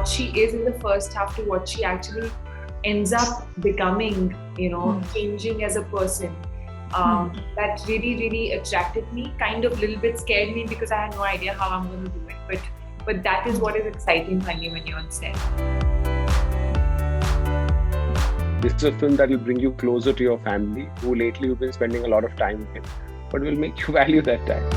she is in the first half to what she actually ends up becoming, changing as a person. That really attracted me, kind of little bit scared me because I had no idea how I'm going to do it. But that is what is exciting, Fanny, when you're on set. This is a film that will bring you closer to your family, who lately you've been spending a lot of time with, but will make you value that time.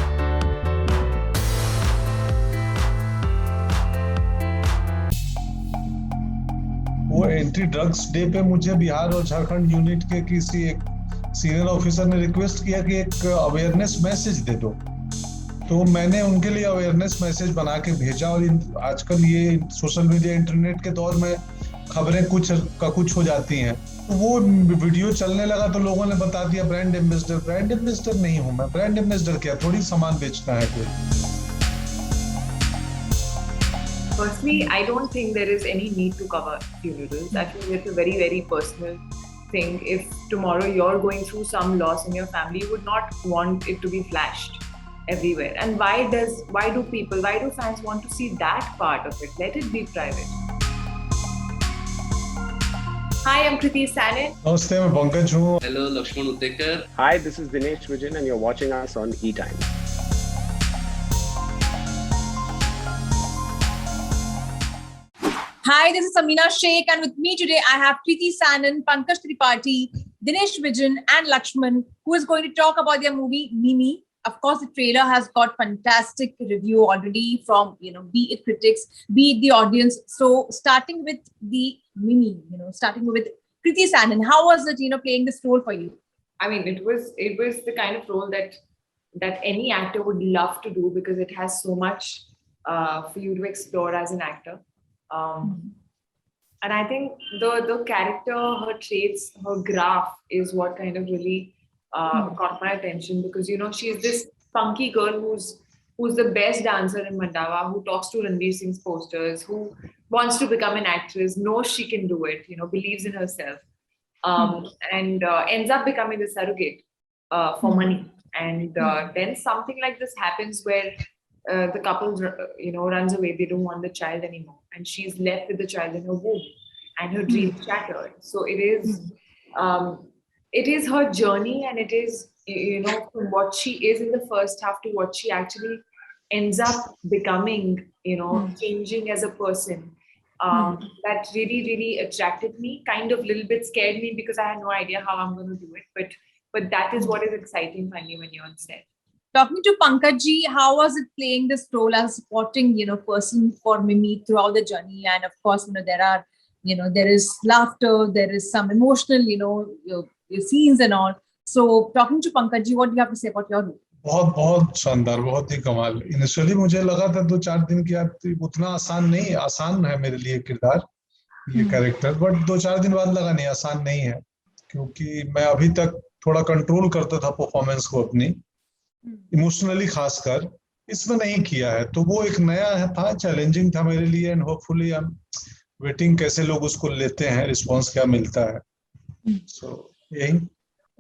वो anti drugs day पे मुझे बिहार और Jharkhand unit के किसी एक senior officer ने request किया कि एक अवेयरनेस मैसेज दे दो, तो मैंने उनके लिए अवेयरनेस मैसेज बना के भेजा। और आजकल ये सोशल मीडिया इंटरनेट के दौर में खबरें कुछ हो जाती हैं, तो वो वीडियो चलने लगा तो लोगों ने बता दिया ब्रांड एम्बेसडर नहीं हूं मैं। ब्रांड एम्बेसडर क्या, थोड़ी सामान बेचना है कोई। Firstly, I don't think there is any need to cover funerals. I feel it's a very personal thing. If tomorrow you're going through some loss in your family, you would not want it to be flashed everywhere. And why do fans want to see that part of it? Let it be private. Hi, I'm Kriti Sanon. Namaste, मैं पंकज हूँ. Hello, Laxman Utekar. Hi, this is Dinesh Vijan and you're watching us on ETimes. Hi, this is Samina Sheikh, and with me today I have Kriti Sanon, Pankaj Tripathi, Dinesh Vijan and Laxman, who is going to talk about their movie Mimi. Of course, the trailer has got fantastic review already from, be it critics, be it the audience. So starting with the Mimi, starting with Kriti Sanon, how was it, playing this role for you? I mean, it was the kind of role that any actor would love to do, because it has so much for you to explore as an actor. And I think the character, her traits, her graph is what kind of really caught my attention, because she's this funky girl who's the best dancer in Mandawa, who talks to Ranveer Singh's posters, who wants to become an actress, knows she can do it, believes in herself, and ends up becoming the surrogate for money. And then something like this happens where the couple, runs away. They don't want the child anymore, and she's left with the child in her womb, and her dreams shattered. So it is her journey, and it is, from what she is in the first half to what she actually ends up becoming, changing as a person. That really attracted me, kind of little bit scared me because I had no idea how I'm going to do it. But that is what is exciting, Fanny, when you're on set. Talking to Pankaj ji, how was it playing this role as a supporting, person for Mimi throughout the journey? And of course, there is laughter, there is some emotional, your scenes and all. So talking to Pankaj ji, what do you have to say about your role? बहुत शानदार, बहुत ही कमाल। Initially मुझे लगा था 2-4 दिन की उतना आसान है मेरे लिए किरदार, ये कैरेक्टर, बट 2-4 दिन बाद लगा नहीं आसान नहीं है, क्योंकि मैं अभी तक थोड़ा कंट्रोल करता था परफॉर्मेंस को अपनी, इमोशनली खासकर। इसमें नहीं किया है, तो वो एक नया था, चैलेंजिंग था मेरे लिए। And hopefully I am waiting कैसे लोग उसको लेते हैं, रिस्पांस क्या मिलता है। सो यही।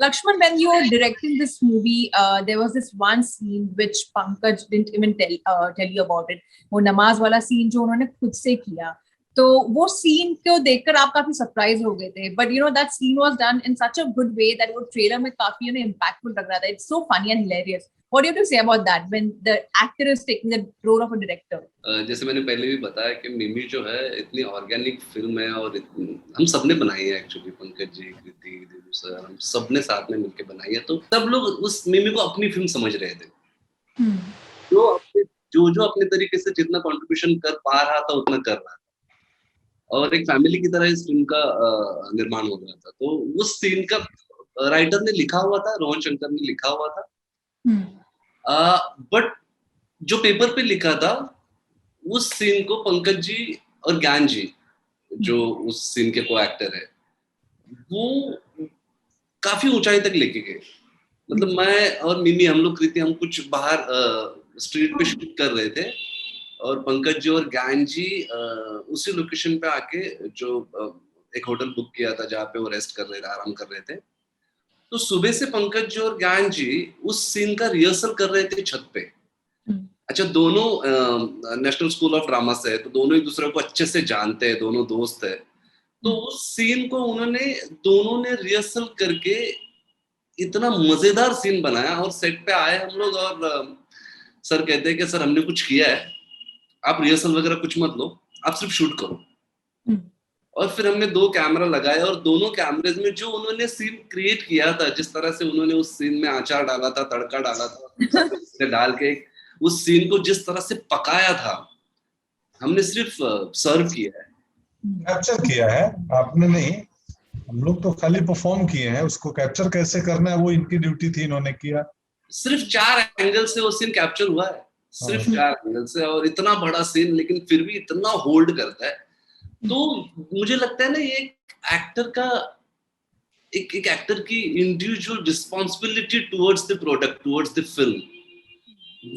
Lakshman, when you were directing this movie, there was this one scene which Pankaj didn't even tell you about it. वो नमाज वाला scene जो उन्होंने खुद से किया, तो वो scene को देखकर आप काफी surprise हो गए थे. But that scene was done in such a good way that वो trailer में काफी impactful लग रहा था. It's so funny and hilarious. What do you have to say about that when the actor is taking the role of a director? जैसे मैंने पहले भी बताया कि मिमी जो है इतनी ऑर्गेनिक फिल्म है, और हम सबने बनाई है एक्चुअली, पंकज जी, कृति, सर, हम सबने साथ में मिलकर बनाई है। तो सब लोग उस मिमी को अपनी फिल्म समझ रहे थे, जो अपने तरीके से जितना कंट्रीब्यूशन कर पा रहा था उतना कर रहा था, और एक फैमिली की तरह इस फिल्म का निर्माण हो रहा था। तो उस सीन का राइटर ने लिखा हुआ था, रोहन शंकर ने लिखा हुआ था, बट जो पेपर पे लिखा था उस सीन को पंकज जी और ज्ञान जी, जो उस सीन के को एक्टर है, वो काफी ऊंचाई तक लेके गए। मतलब मैं और मिमी, हम लोग कृति, हम कुछ बाहर स्ट्रीट पे शूट कर रहे थे, और पंकज जी और ज्ञान जी उसी लोकेशन पे आके जो एक होटल बुक किया था जहाँ पे वो रेस्ट कर रहे थे, आराम कर रहे थे। तो सुबह से पंकज जी और ज्ञान जी उस सीन का रिहर्सल कर रहे थे छत पे, अच्छा, दोनों नेशनल स्कूल ऑफ ड्रामा से है, तो दोनों एक दूसरे को अच्छे से जानते हैं, दोनों दोस्त है। तो उस सीन को दोनों ने रिहर्सल करके इतना मजेदार सीन बनाया, और सेट पे आए हम लोग, और सर कहते हैं कि सर हमने कुछ किया है, आप रिहर्सल वगैरह कुछ मत लो, आप सिर्फ शूट करो। और फिर हमने 2 कैमरा लगाए, और दोनों कैमरेज में जो उन्होंने सीन क्रिएट किया था, जिस तरह से उन्होंने उस सीन में आचार डाला था, तड़का डाला था, सब डाल के उस सीन को जिस तरह से पकाया था, हमने सिर्फ सर्व किया है, कैप्चर किया है, आपने नहीं। हम लोग तो खाली परफॉर्म किए हैं, उसको कैप्चर कैसे करना है वो इनकी ड्यूटी थी, इन्होंने किया। सिर्फ 4 एंगल से वो सीन कैप्चर हुआ है, सिर्फ 4 एंगल से, और इतना बड़ा सीन, लेकिन फिर भी इतना होल्ड करता है। तो मुझे लगता है ना, ये एक्टर का एक एक्टर की individual responsibility towards the product, towards the film,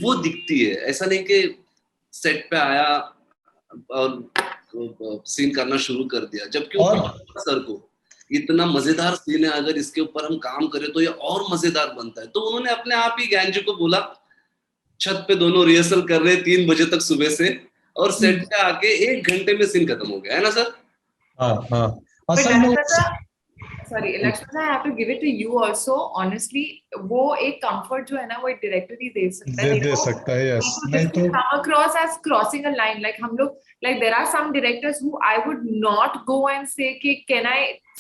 वो दिखती है। ऐसा नहीं कि सेट पे आया और सीन करना शुरू कर दिया, जबकि सर को इतना मजेदार सीन है, अगर इसके ऊपर हम काम करें तो ये और मजेदार बनता है। तो उन्होंने अपने आप ही ज्ञान जी को बोला, छत पे दोनों रिहर्सल कर रहे 3 बजे तक सुबह से, और सेट पे आके 1 घंटे में सीन खत्म हो गया, है ना सर? हाँ असल में Sorry, Lakshman, I have to give it to you also. Honestly, वो एक comfort जो है ना, वो एक director ही दे सकता है. दे सकता है, yes. नहीं तो come across as crossing a line. Like हम लोग, like there are some directors who I would not go and say कि can I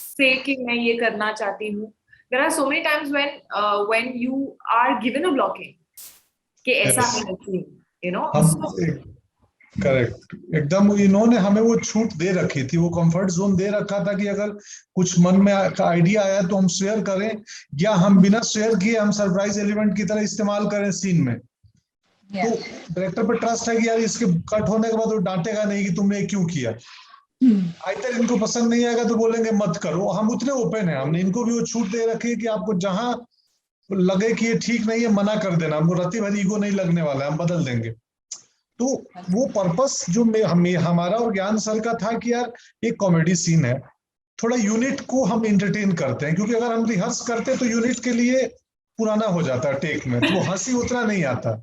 say कि मैं ये करना चाहती हूँ. There are so many times when you are given a blocking कि ऐसा है scene, you know. करेक्ट, एकदम इन्होंने हमें वो छूट दे रखी थी, वो कंफर्ट जोन दे रखा था कि अगर कुछ मन में आइडिया आया तो हम शेयर करें, या हम बिना शेयर किए हम सरप्राइज एलिमेंट की तरह इस्तेमाल करें सीन में। तो डायरेक्टर पे ट्रस्ट है कि यार इसके कट होने के बाद वो डांटेगा नहीं कि तुमने क्यों किया। आइतर इनको पसंद नहीं आएगा तो बोलेंगे मत करो, हम उतने ओपन है, हमने इनको भी वो छूट दे रखी है कि आपको जहां लगे कि ये ठीक नहीं है मना कर देना, हमको रत्ती भर ईगो नहीं लगने वाला है, हम बदल देंगे। तो वो पर्पस जो हमारा और ज्ञान सर का था कि यार एक कॉमेडी सीन है, थोड़ा यूनिट को हम एंटरटेन करते हैं, क्योंकि अगर हम रिहर्स करते तो यूनिट के लिए पुराना हो जाता है टेक में, तो हंसी उतना नहीं आता।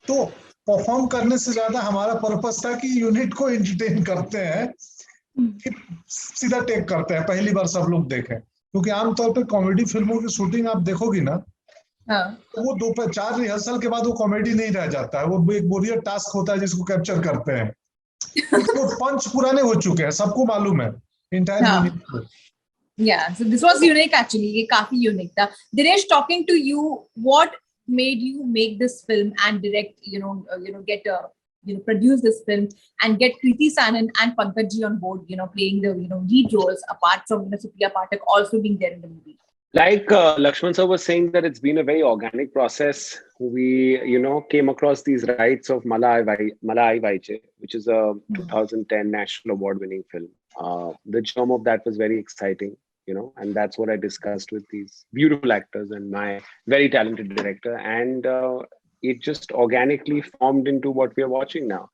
तो परफॉर्म करने से ज्यादा हमारा पर्पस था कि यूनिट को एंटरटेन करते हैं, कि सीधा टेक करते हैं, पहली बार सब लोग देखें। क्योंकि आमतौर पर कॉमेडी फिल्मों की शूटिंग आप देखोगी ना, तो वो 2-4 रिहर्सल के बाद वो कॉमेडी नहीं रह जाता है, वो एक बोरियर टास्क होता है जिसको कैप्चर करते हैं। तो पंच पुराने हो चुके हैं, सबको मालूम है इंटायर यूनिट को। Yeah, so this was unique actually. ये काफी unique था. Dinesh, talking to you, what made you make this film and direct, produce this film and get Kriti Sanon and Pankaj ji on board, playing the, lead roles apart from, Supriya Pathak also being there in the movie? Like Lakshman sir was saying, that it's been a very organic process. We, came across these rights of Mala Ai Vaiche, which is a 2010 National Award-winning film. The germ of that was very exciting, and that's what I discussed with these beautiful actors and my very talented director. And it just organically formed into what we are watching now.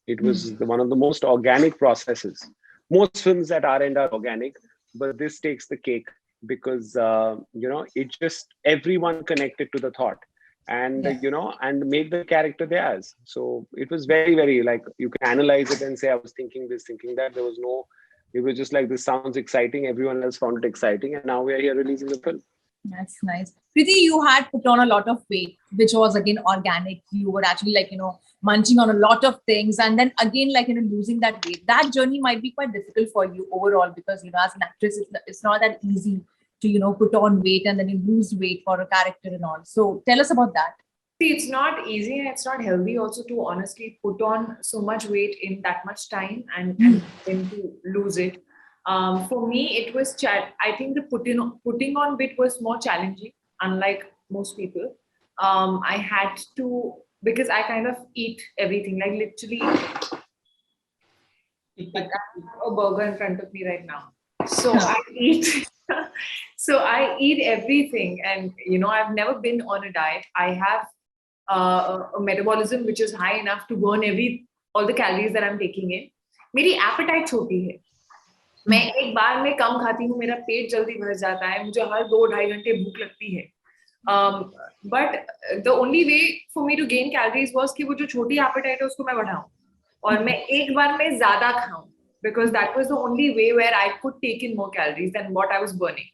It was one of the most organic processes. Most films at our end are organic, but this takes the cake. Because it just everyone connected to the thought, and and make the character theirs. So it was very, very, like, you can analyze it and say I was thinking this, thinking that. There was no, it was just like, this sounds exciting, everyone else found it exciting, and now we are here releasing the film. That's nice. Kriti, you had put on a lot of weight, which was again organic. You were actually munching on a lot of things, and then again losing that weight. That journey might be quite difficult for you overall, because as an actress, it's not that easy to put on weight and then you lose weight for a character and all. So tell us about that. See, it's not easy and it's not healthy also to honestly put on so much weight in that much time and then to lose it. For me, it was I think the putting on bit was more challenging, unlike most people. I had to, because I kind of eat everything, like literally, like I have a burger in front of me right now. So I eat everything, and I've never been on a diet. I have a metabolism which is high enough to burn all the calories that I'm taking in. मेरी appetite छोटी है, मैं एक बार में कम खाती हूँ, मेरा पेट जल्दी भर जाता है, मुझे हर 2-2.5 घंटे भूख लगती है. But the only way for me to gain calories was कि वो जो छोटी appetite है उसको मैं बढ़ाऊं और मैं एक बार में ज़्यादा खाऊं, because that was the only way where I could take in more calories than what I was burning.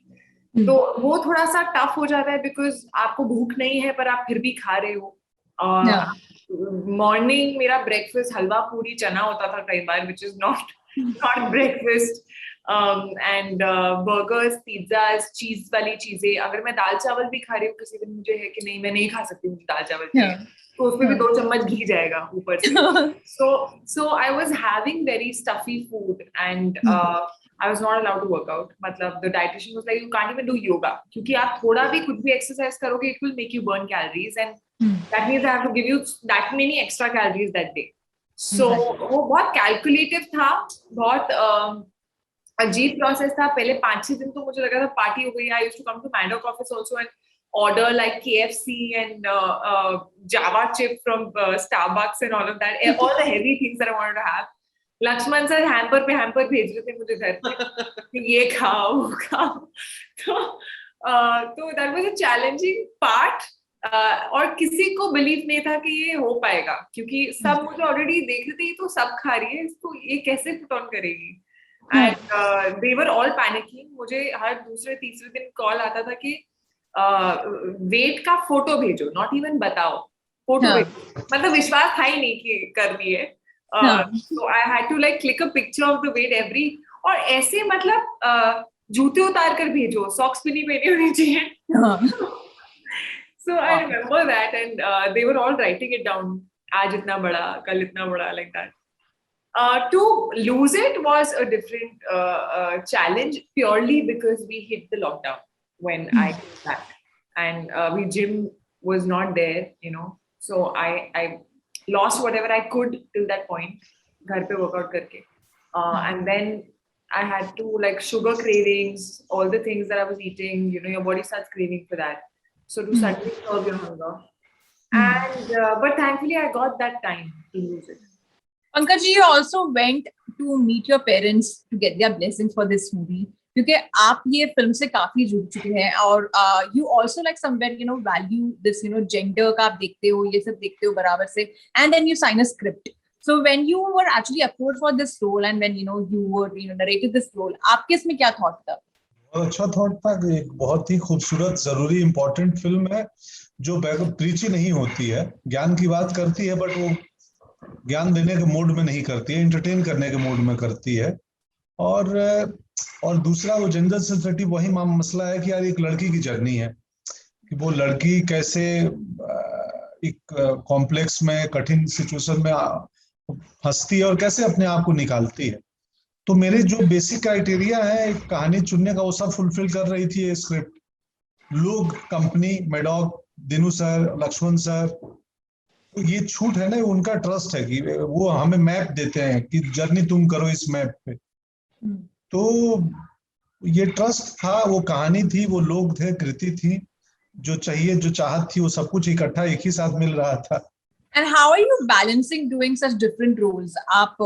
तो वो थोड़ा सा tough हो जाता है because आपको भूख नहीं है पर आप फिर भी खा रहे हो. Morning मेरा breakfast हलवा पूरी चना होता था कई बार, which is not breakfast. And burgers, pizzas, cheese वाली चीजें. अगर मैं दाल चावल भी खा रही हूँ किसी दिन, मुझे है कि नहीं मैं नहीं खा सकती हूँ दाल चावल, तो उसमें भी 2 चम्मच घी जाएगा ऊपर से. So I was having very stuffy food and I was not allowed to work out. मतलब the dietitian was like, you can't even do yoga क्योंकि आप थोड़ा भी कुछ भी exercise करोगे, it will make you burn calories and that means I have to give you that many extra calories that day. So वो बहुत calculative था, बहुत अजीब प्रोसेस था. पहले 5-6 दिन तो मुझे लगा था पार्टी हो गई. I used to come to Mandoc office also and order like KFC and Java chip from Starbucks and all of that, all the heavy things that I wanted to have. Lakshman sir hamper पे hamper भेज रहे थे मुझे घर पे, ये खाओ वो खाओ. तो that was a challenging part. और किसी को बिलीव नहीं था कि ये हो पाएगा क्योंकि सब मुझे ऑलरेडी देख रहे थे, ये तो सब खा रही है, इसको ये कैसे पुट ऑन करेगी. And they were all panicking. मुझे हर दूसरे तीसरे दिन कॉल आता था कि वेट का फोटो भेजो, नॉट इवन बताओ, फोटो भेजो. मतलब विश्वास था ही नहीं कि कर रही है. So I had to like click a picture of the weight every, और ऐसे मतलब जूते उतार कर भेजो, सॉक्स भी नहीं पहनी होनी चाहिए. So I remember that and they were all writing it down. आज इतना बड़ा, कल इतना बड़ा, like that. To lose it was a different challenge purely because we hit the lockdown when I came back and we gym was not there, you know. So I lost whatever I could till that point, घर पे workout करके. And then I had to like sugar cravings, all the things that I was eating, you know, your body starts craving for that. So to suddenly curb your hunger. And but thankfully I got that time to lose it. Pankaj, you also went to meet your parents to get their blessings for this movie क्योंकि आप ये film से काफी जुड़ चुके हैं और you also like somewhere you know value this you know gender का आप देखते हो, ये सब देखते हो बराबर से, and then you sign a script. So when you were actually approached for this role and when you know you were you know narrated this role, आपके इसमें क्या थॉट था? बहुत अच्छा थॉट था. एक बहुत ही खूबसूरत, जरूरी, इम्पोर्टेंट फिल्म है जो प्रीची नहीं होती है, ज्ञान की बात करती है, बट वो ज्ञान देने के मूड में नहीं करती है, एंटरटेन करने के मूड में करती है. और दूसरा वो जेंडर सेंसिटिव वही मसला है कि यार एक लड़की की जर्नी है कि वो लड़की कैसे एक कॉम्प्लेक्स में, कठिन सिचुएशन में फंसती है और कैसे अपने आप को निकालती है. तो मेरे जो बेसिक क्राइटेरिया है कहानी चुनने का, वो सब फुलफिल कर रही थी ये स्क्रिप्ट. लोग, company, Maddock, Dinu sir, Lakshman sir, तो ये छूट है ना, उनका ट्रस्ट है कि वो हमें मैप देते हैं कि जर्नी तुम करो इस मैप पे. तो ये ट्रस्ट था, वो कहानी थी, वो लोग थे, कृति थी, जो चाहिए, जो चाहत थी, वो सब कुछ इकट्ठा एक ही साथ मिल रहा था. And how are you balancing doing such different roles? आप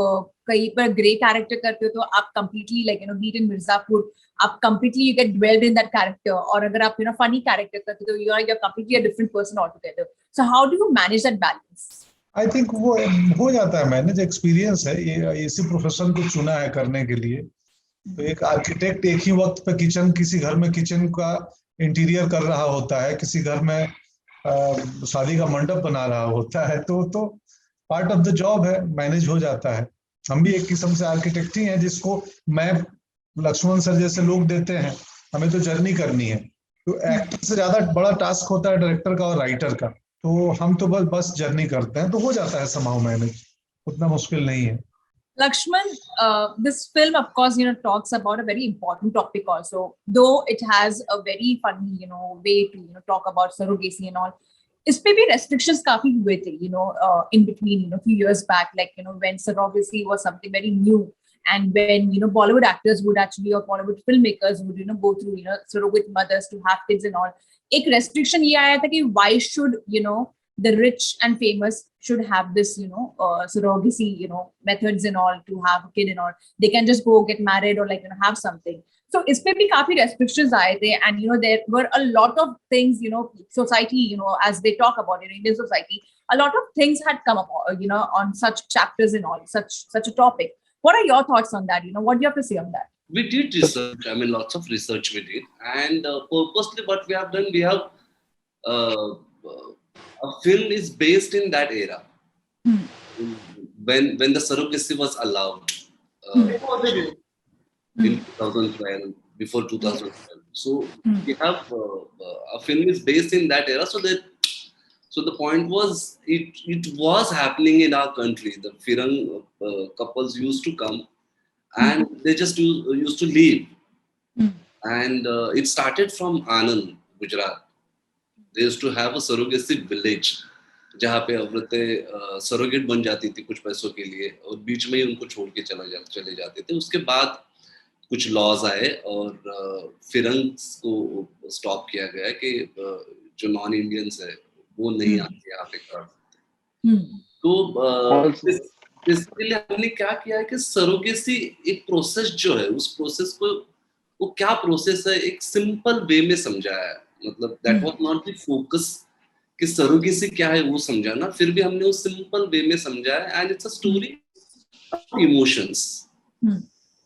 कहीं पर ग्रे कैरेक्टर करते हो तो आप completely like you know beat in Mirzapur, आप completely you get dwelled in that character, और अगर आप you know funny character करते हो तो you're completely a different person altogether. So how do you manage that balance? I think वो हो जाता है मैनेज. एक्सपीरियंस है, ये इसी प्रोफेशन को चुना है करने के लिए. तो एक आर्किटेक्ट एक ही वक्त पे किसी घर में किचन का इंटीरियर कर रहा होता है, किसी घर में शादी का मंडप बना रहा होता है. तो पार्ट ऑफ द जॉब है, मैनेज हो जाता है. हम भी एक किस्म से आर्किटेक्ट ही हैं जिसको मैप लक्ष्मण सर जैसे लोग देते हैं, हमें तो जर्नी करनी है. तो एक्टर से ज्यादा बड़ा टास्क होता है डायरेक्टर का और राइटर का. तो हम तो बस जर्नी करते हैं, तो हो जाता है somehow मैनेज, उतना मुश्किल नहीं है. Lakshman, this film, of course, you know, talks about a very important topic also, though it has a very funny, you know, way to, you know, talk about surrogacy and all. इस पे भी restrictions काफी हुए थे, you know, in between, you know, few years back, like, you know, when surrogacy was something very new, and when, you know, Bollywood actors would actually, or Bollywood filmmakers would, you know, go through, you know, surrogate mothers to have kids and all. एक restriction ये आया था कि why should, you know, the rich and famous should have this, surrogacy, methods and all to have a kid and all. They can just go get married or like, have something. So इस पे भी काफी restrictions आए थे, and there were a lot of things, society, as they talk about it, Indian society, a lot of things had come up, on such chapters and all, such a topic. What are your thoughts on that? What do you have to say on that? We did research. I mean, lots of research we did, and purposely, what we have done, we have a film is based in that era when the surrogacy was allowed in 2012, before 2012. So we have a film is based in that era, so the point was it was happening in our country. The Firang couples used to come and they just used to leave. And it started from Anand, Gujarat. They used to have a surrogacy village जहाँ पे औरतें surrogate बन जाती थी कुछ पैसों के लिए और बीच में ही उनको छोड़ के चले जाते थे. उसके बाद कुछ लॉज आए और फिरंग्स को स्टॉप किया गया कि जो नॉन इंडियंस है वो नहीं आते यहाँ पे कर सकते. तो इसके लिए हमने क्या किया है कि सरोगेसी एक प्रोसेस जो है उस प्रोसेस को वो क्या प्रोसेस है एक सिंपल वे में समझाया है. मतलब that was not the focus कि सरोगेसी क्या है वो समझाना, फिर भी हमने उस सिंपल वे में समझाया. And it's a story of emotions,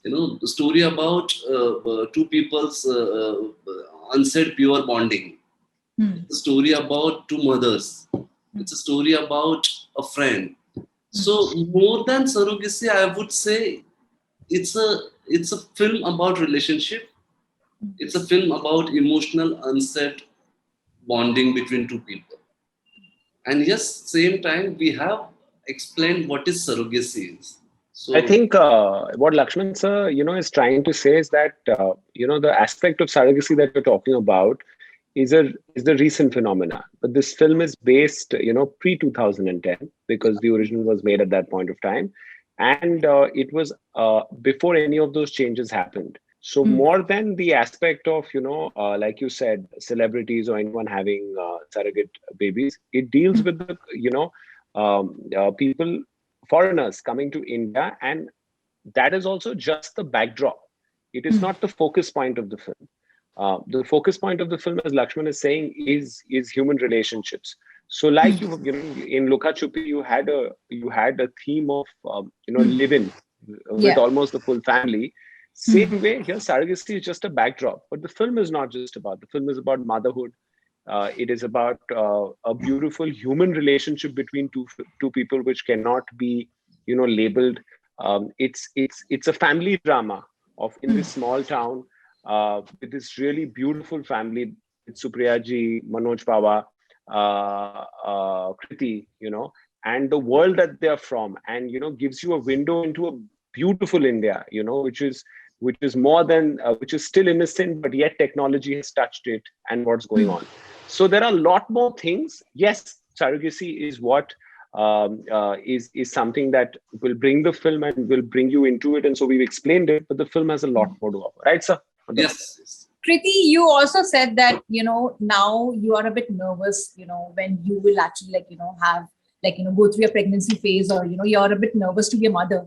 the story about two people's unsaid pure bonding. It's a story about two mothers. It's a story about a friend. So more than surrogacy, I would say it's a film about relationship. It's a film about emotional unsaid bonding between two people. And yes, same time we have explained what is surrogacy is. So, I think what Lakshman sir, is trying to say is that, the aspect of surrogacy that we're talking about is the recent phenomena. But this film is based, pre-2010 because the original was made at that point of time. And it was before any of those changes happened. So more than the aspect of, like you said, celebrities or anyone having surrogate babies, it deals with the, people, foreigners coming to India, and that is also just the backdrop. It is not the focus point of the film. The focus point of the film, as Lakshman is saying, is human relationships. So, like in Luka Chupi, you had a theme of live-in with almost the full family. Same way here, surrogacy is just a backdrop, but the film is not just about. The film is about motherhood. It is about a beautiful human relationship between two people, which cannot be, labeled. It's a family drama in this small town with this really beautiful family. It's Supriya ji, Manoj Pava, Kriti, and the world that they are from, and gives you a window into a beautiful India, which is more than which is still innocent, but yet technology has touched it and what's going on. So there are a lot more things. Yes, surrogacy is what is something that will bring the film and will bring you into it. And so we've explained it, but the film has a lot more to offer. Right, sir? Yes. Kriti, you also said that, now you are a bit nervous, when you will actually have go through your pregnancy phase, or, you're a bit nervous to be a mother.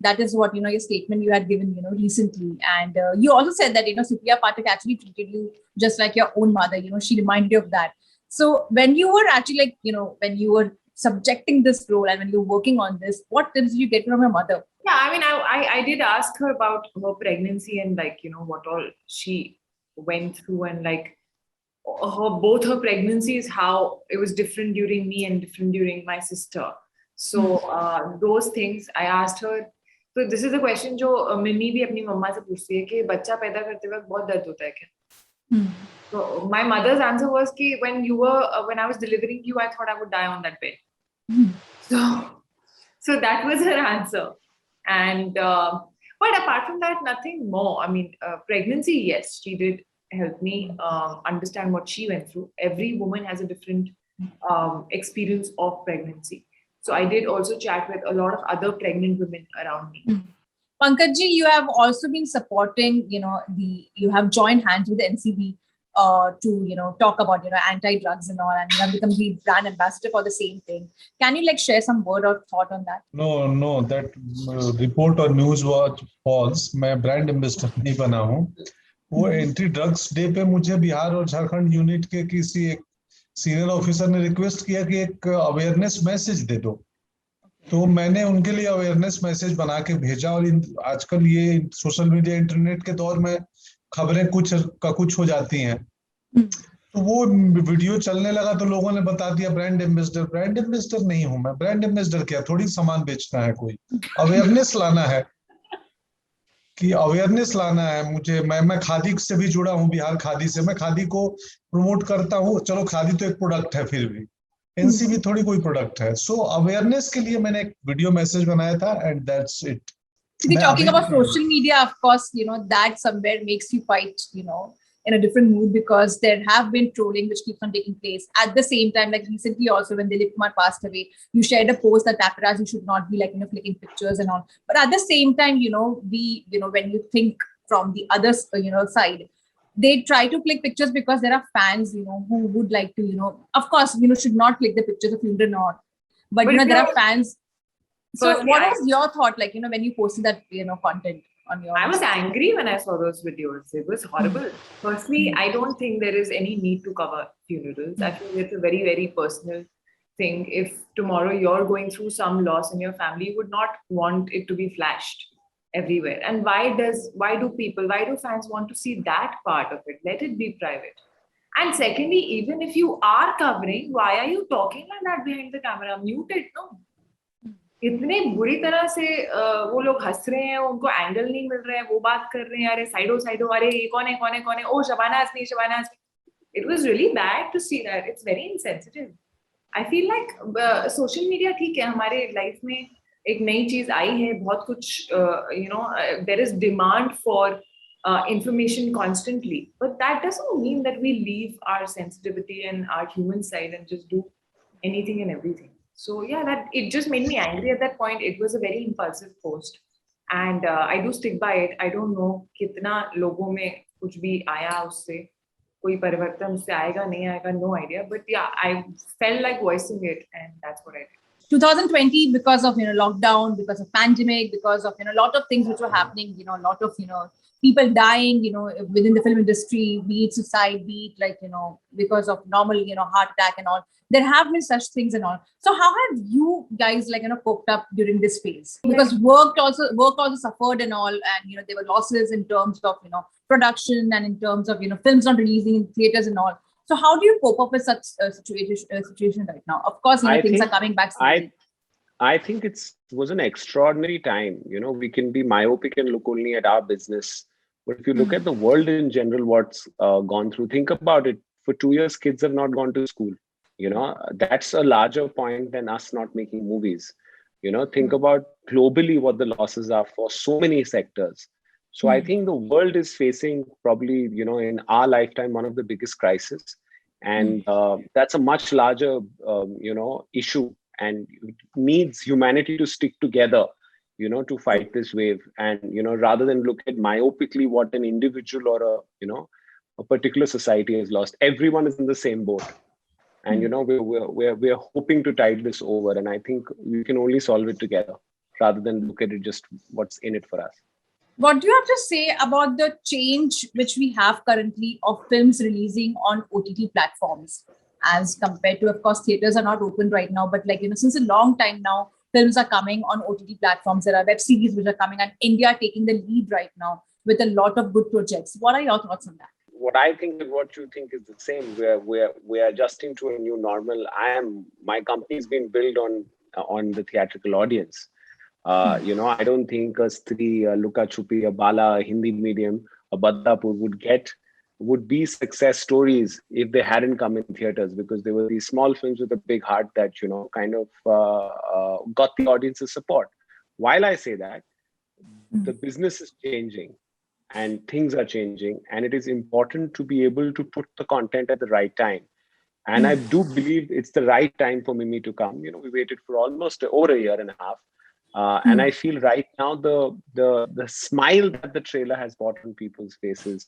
That is what, your statement you had given, recently. And you also said that, Supriya Pathak actually treated you just like your own mother. She reminded you of that. So when you were actually when you were subjecting this role and when you're working on this, what tips did you get from your mother? Yeah, I mean, I did ask her about her pregnancy and what all she went through, and both her pregnancies, how it was different during me and different during my sister. So those things I asked her. So this is a question जो mummy भी अपनी मम्मा से पूछती है कि बच्चा पैदा करते वक्त बहुत दर्द होता है क्या? So my mother's answer was कि when I was delivering you, I thought I would die on that bed. So that was her answer. And but apart from that, nothing more. I mean, pregnancy, yes, she did help me understand what she went through. Every woman has a different experience of pregnancy. So I did also chat with a lot of other pregnant women around me. Pankaj ji, you have also been supporting, you have joined hands with the NCB to talk about anti-drugs and all, and you have become the brand ambassador for the same thing. Can you share some word or thought on that? No, that report or news was false. मैं brand ambassador नहीं बना हूँ. वो anti drugs day पे मुझे बिहार और Jharkhand unit के किसी एक सीनियर ऑफिसर ने रिक्वेस्ट किया कि एक अवेयरनेस मैसेज दे दो, तो मैंने उनके लिए अवेयरनेस मैसेज बना के भेजा. और आजकल ये सोशल मीडिया इंटरनेट के दौर में खबरें कुछ हो जाती हैं, तो वो वीडियो चलने लगा तो लोगों ने बता दिया ब्रांड एम्बेसडर. ब्रांड एम्बेसडर नहीं हूं मैं. ब्रांड एम्बेसडर क्या, थोड़ी सामान बेचना है, कोई अवेयरनेस लाना है कि अवेयरनेस लाना है मुझे. मैं खादी से भी जुड़ा हूं, बिहार खादी से. मैं खादी को प्रमोट करता हूं. चलो खादी तो एक प्रोडक्ट है, फिर भी एनसीबी थोड़ी कोई प्रोडक्ट है. सो अवेयरनेस के लिए मैंने एक वीडियो मैसेज बनाया था and that's it. Talking about social media, of course, that somewhere makes you quite, in a different mood, because there have been trolling which keeps on taking place. At the same time, recently also when Dilip Kumar passed away, you shared a post that paparazzi should not be clicking pictures and all. But at the same time, when you think from the other, side, they try to click pictures because there are fans, who would like to, of course, should not click the pictures of you or not. But there are fans. So what was your thought, when you posted that, content on your... I was angry when I saw those videos. It was horrible. Firstly, I don't think there is any need to cover funerals. I feel it's a very, very personal thing. If tomorrow you're going through some loss in your family, you would not want it to be flashed everywhere. And why do fans want to see that part of it? Let it be private. And secondly, even if you are covering, why are you talking like that behind the camera? Mute it, no? इतने बुरी तरह से वो लोग हंस रहे हैं, उनको एंगल नहीं मिल रहा है, वो बात कर रहे हैं, अरे साइडो अरे ये कौन है, ओ Shabana Azmi. It was really bad to see that. It's very insensitive. I feel like social media ठीक है, हमारे लाइफ में एक नई चीज आई है, बहुत कुछ there is demand for information constantly, but that doesn't mean that we leave our sensitivity and our human side and just do anything and everything. So yeah, that it just made me angry at that point. It was a very impulsive post, and I do stick by it. I don't know कितना लोगों में कुछ भी आया उससे, कोई परिवर्तन उससे आएगा नहीं आएगा, no idea. But yeah, I felt like voicing it, and that's what I did. 2020, because of lockdown, because of pandemic, because of a lot of things which were happening, a lot of people dying, within the film industry, be it suicide, be it because of normal heart attack and all. There have been such things and all. So how have you guys coped up during this phase? Because work also suffered and all, and there were losses in terms of production and in terms of films not releasing in theaters and all. So how do you cope up with such a situation right now? Of course, things are coming back slowly. I think it was an extraordinary time. We can be myopic and look only at our business. But if you look at the world in general, what's gone through, think about it. For 2 years, kids have not gone to school. That's a larger point than us not making movies. Think about globally what the losses are for so many sectors. So I think the world is facing probably, in our lifetime, one of the biggest crises. And that's a much larger, issue, and it needs humanity to stick together, to fight this wave. And, rather than look at myopically what an individual or a particular society has lost, everyone is in the same boat. And, we're hoping to tide this over. And I think we can only solve it together rather than look at it just what's in it for us. What do you have to say about the change which we have currently of films releasing on OTT platforms as compared to, of course, theaters are not open right now, but since a long time now, films are coming on OTT platforms. There are web series which are coming, and India taking the lead right now with a lot of good projects. What are your thoughts on that? What I think and what you think is the same. We're adjusting to a new normal. My company's been built on the theatrical audience. I don't think a Stree, a Luka Chupi, a Bala, a Hindi medium, a Badapur would be success stories if they hadn't come in theaters, because there were these small films with a big heart that, kind of got the audience's support. While I say that, the business is changing and things are changing, and it is important to be able to put the content at the right time. And I do believe it's the right time for Mimi to come. We waited for almost over a year and a half. And I feel right now the smile that the trailer has brought on people's faces,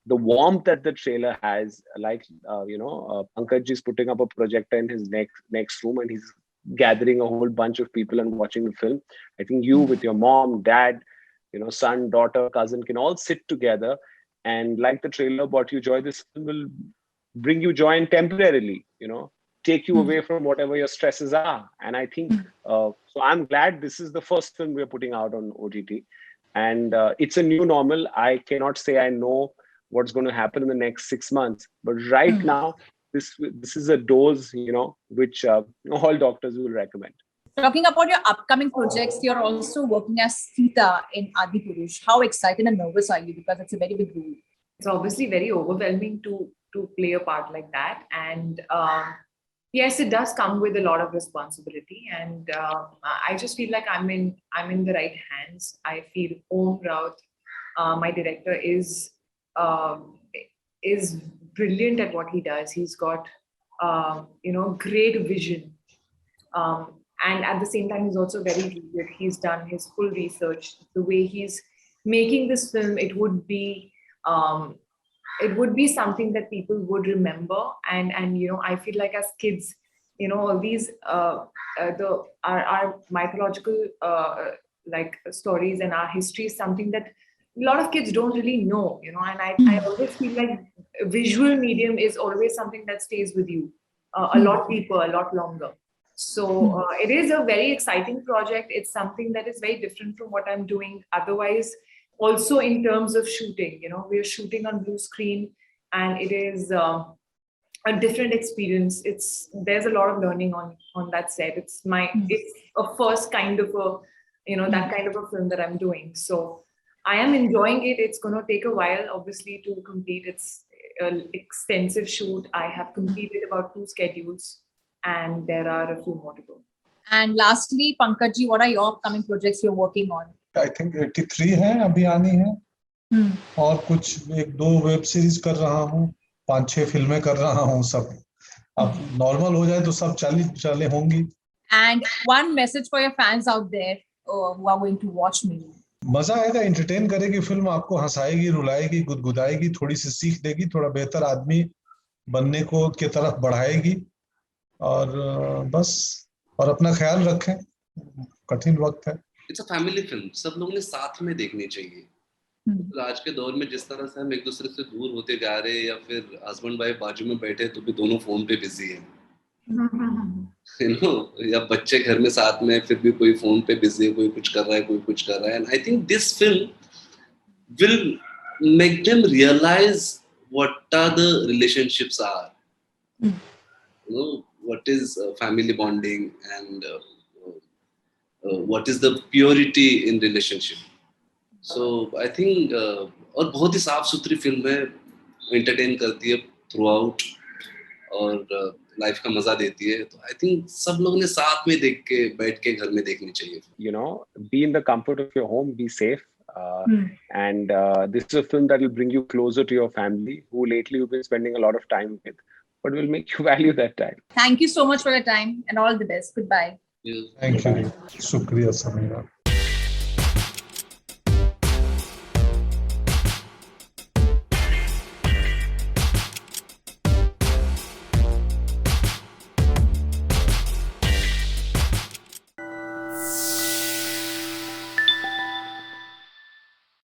the warmth that the trailer has, like Pankaj is putting up a projector in his next room and he's gathering a whole bunch of people and watching the film. I think you with your mom, dad, son, daughter, cousin can all sit together, and like the trailer brought you joy, this film will bring you joy and temporarily, take you away from whatever your stresses are. And I think so I'm glad this is the first film we're putting out on OTT, and it's a new normal. I cannot say I know what's going to happen in the next 6 months, but right now this is a dose, which all doctors will recommend. Talking about your upcoming projects, you're also working as Sita in Adipurush. How excited and nervous are you? Because it's a very big role. It's obviously very overwhelming to play a part like that, and yes, it does come with a lot of responsibility, and I just feel like I'm in the right hands. I feel Om Raut, my director, is brilliant at what he does. He's got great vision, and at the same time he's also very rigid. He's done his full research. The way he's making this film, it would be something that people would remember, and I feel like as kids, all these our mythological like stories and our history is something that a lot of kids don't really know, and I always feel like visual medium is always something that stays with you a lot deeper, a lot longer. So it is a very exciting project. It's something that is very different from what I'm doing otherwise. Also in terms of shooting, we're shooting on blue screen, and it is a different experience. There's a lot of learning on that set. It's a first kind of that kind of a film that I'm doing. So I am enjoying it. It's going to take a while, obviously, to complete. It's an extensive shoot. I have completed about 2 schedules, and there are a few more to go. And lastly, Pankaj ji, what are your upcoming projects you're working on? I think 83 है अभी आनी है, और कुछ 1-2 web series कर रहा हूँ, 5-6 फिल्में कर रहा हूँ. सब अब नॉर्मल हो जाए तो सब चले होंगी. And one message for your fans out there who are going to watch me. मजा आएगा, एंटरटेन करेगी फिल्म, आपको हंसाएगी, रुलाएगी, गुदगुदाएगी, थोड़ी सी सीख देगी, थोड़ा बेहतर आदमी बनने को के तरफ बढ़ाएगी, और बस, और अपना ख्याल रखें, कठिन वक्त है. इट्स अ फैमिली फिल्म, सब लोगों ने साथ में देखनी चाहिए. आज के दौर में जिस तरह से हम एक दूसरे से दूर होते जा रहे हैं, या फिर हस्बैंड वाइफ बाजू में बैठे तो भी दोनों फोन पे बिजी हैं, या बच्चे घर में साथ में फिर भी कोई फोन पे बिजी है, कोई कुछ कर रहा है, कोई कुछ कर रहा है. And I think this film will make them realise what are the relationships are, what is family bonding, and what is the purity in relationship. So I think और बहुत ही साफ सुथरी फिल्म है, entertain करती है throughout, और life का मजा देती है. तो I think सब लोगों ने साथ में देख के बैठ के घर में देखनी चाहिए. Be in the comfort of your home, be safe. And this is a film that will bring you closer to your family, who lately you've been spending a lot of time with, but will make you value that time. Thank you so much for your time, and all the best. Goodbye. Yeah. Thank you. Shukriya Samira.